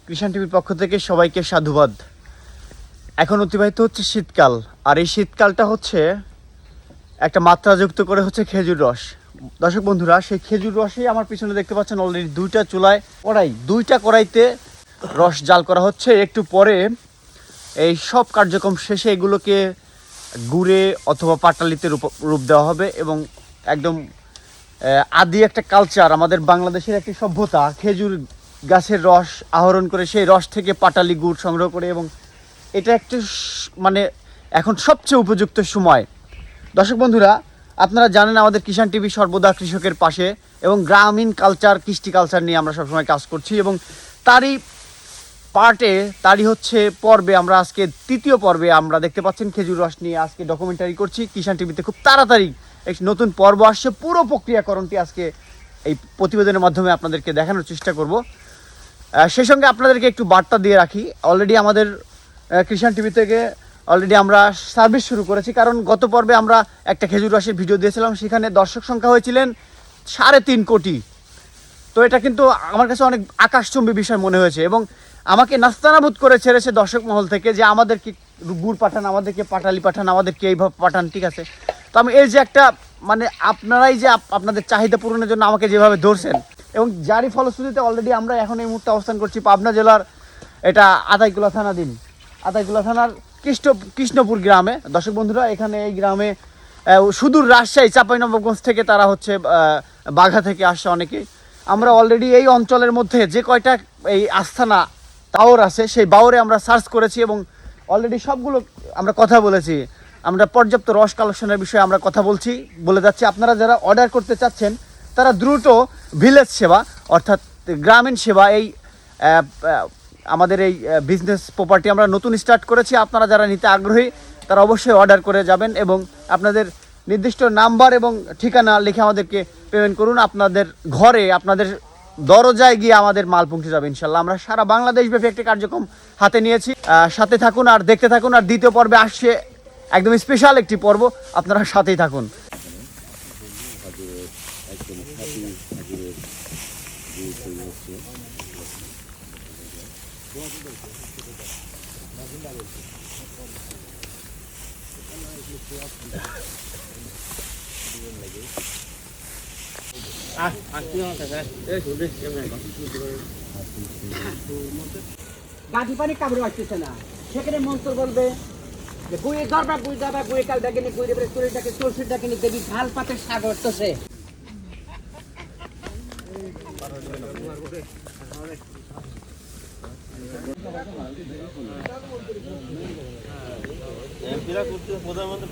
কৃষাণ টিভির পক্ষ থেকে সবাইকে সাধুবাদ। এখন অতিবাহিত হচ্ছে শীতকাল, আর এই শীতকালটা হচ্ছে একটা মাত্রা যুক্ত করে হচ্ছে খেজুর রস। দর্শক বন্ধুরা, সেই খেজুর রসেই আমার পিছনে দেখতে পাচ্ছেন অলরেডি দুইটা কড়াইতে রস জাল করা হচ্ছে। একটু পরে এই সব কার্যক্রম শেষে এগুলোকে গুড়ে অথবা পাটালিতে রূপ দেওয়া হবে এবং একদম আদি একটা কালচার, আমাদের বাংলাদেশের একটি সভ্যতা, খেজুর গাছের রস আহরণ করে সেই রস থেকে পাটালি গুড় সংগ্রহ করে, এবং এটা একটা মানে এখন সবচেয়ে উপযুক্ত সময়। দর্শক বন্ধুরা, আপনারা জানেন আমাদের কিষাণ টিভি সর্বদা কৃষকের পাশে এবং গ্রামীণ কালচার, কৃষ্টি কালচার নিয়ে আমরা সবসময় কাজ করছি, এবং তারই হচ্ছে পর্বে আমরা আজকে তৃতীয় পর্বে আমরা দেখতে পাচ্ছেন খেজুর রস নিয়ে আজকে ডকুমেন্টারি করছি কিষাণ টিভিতে। খুব তাড়াতাড়ি একটি নতুন পর্ব আসছে, পুরো প্রক্রিয়াকরণটি আজকে এই প্রতিবেদনের মাধ্যমে আপনাদেরকে দেখানোর চেষ্টা করব। সেই সঙ্গে আপনাদেরকে একটু বার্তা দিয়ে রাখি, অলরেডি আমাদের কিষাণ টিভি থেকে অলরেডি আমরা সার্ভিস শুরু করেছি, কারণ গত পর্বে আমরা একটা খেজুর রসের ভিডিও দিয়েছিলাম, সেখানে দর্শক সংখ্যা হয়েছিলেন 3.5 কোটি। তো এটা কিন্তু আমার কাছে অনেক আকাশচুম্বী বিষয় মনে হয়েছে, এবং আমাকে নাস্তানাবুদ করে ছেড়েছে দর্শক মহল থেকে যে আমাদেরকে গুড় পাঠান, আমাদেরকে পাটালি পাঠান, আমাদেরকে এইভাবে পাঠান। ঠিক আছে, তো আমি এই যে একটা মানে আপনারাই যে আপনাদের চাহিদা পূরণের জন্য আমাকে যেভাবে ধরছেন, এবং যারই ফলশ্রুতিতে অলরেডি আমরা এখন এই মুহূর্তে অবস্থান করছি পাবনা জেলার এটা আতাইকুলা থানার কৃষ্ণপুর গ্রামে। দর্শক বন্ধুরা, এখানে এই গ্রামে সুদূর রাজশাহী চাঁপাইনবাবগঞ্জ থেকে তারা হচ্ছে বাঘা থেকে আসছে অনেকেই। আমরা অলরেডি এই অঞ্চলের মধ্যে যে কয়টা এই আস্থানা টাওয়ার আছে সেই বাওরে আমরা সার্চ করেছি, এবং অলরেডি সবগুলো আমরা কথা বলেছি। আমরা পর্যাপ্ত রস কালেকশনের বিষয়ে আমরা কথা বলে যাচ্ছি। আপনারা যারা অর্ডার করতে চাচ্ছেন তারা দ্রুত ভিলেজ সেবা অর্থাৎ গ্রামীণ সেবা, এই আমাদের এই বিজনেস প্রপার্টি আমরা নতুন স্টার্ট করেছি। আপনারা যারা নিতে আগ্রহী তারা অবশ্যই অর্ডার করে যাবেন, এবং আপনাদের নির্দিষ্ট নাম্বার এবং ঠিকানা লিখে আমাদেরকে পেমেন্ট করুন। আপনাদের ঘরে, আপনাদের দরজায় গিয়ে আমাদের মাল পৌঁছে যাবে ইনশাল্লাহ। আমরা সারা বাংলাদেশ ব্যাপী একটি কার্যক্রম হাতে নিয়েছি। সাথে থাকুন আর দেখতে থাকুন। আর দ্বিতীয় পর্বে আসছে একদম স্পেশাল একটি পর্ব, আপনারা সাথেই থাকুন। গাছি পানি কাবড়ে আসতেছে না, সেখানে মন্ত্র বলবে যে বইয়ে দরবার বই কাল ডাকেনি, বই রেবে চুরি ডাকে, চলসির ডাকেনি, দেবী ঝাল পাতের সাগর তোষে। প্রধানমন্ত্রী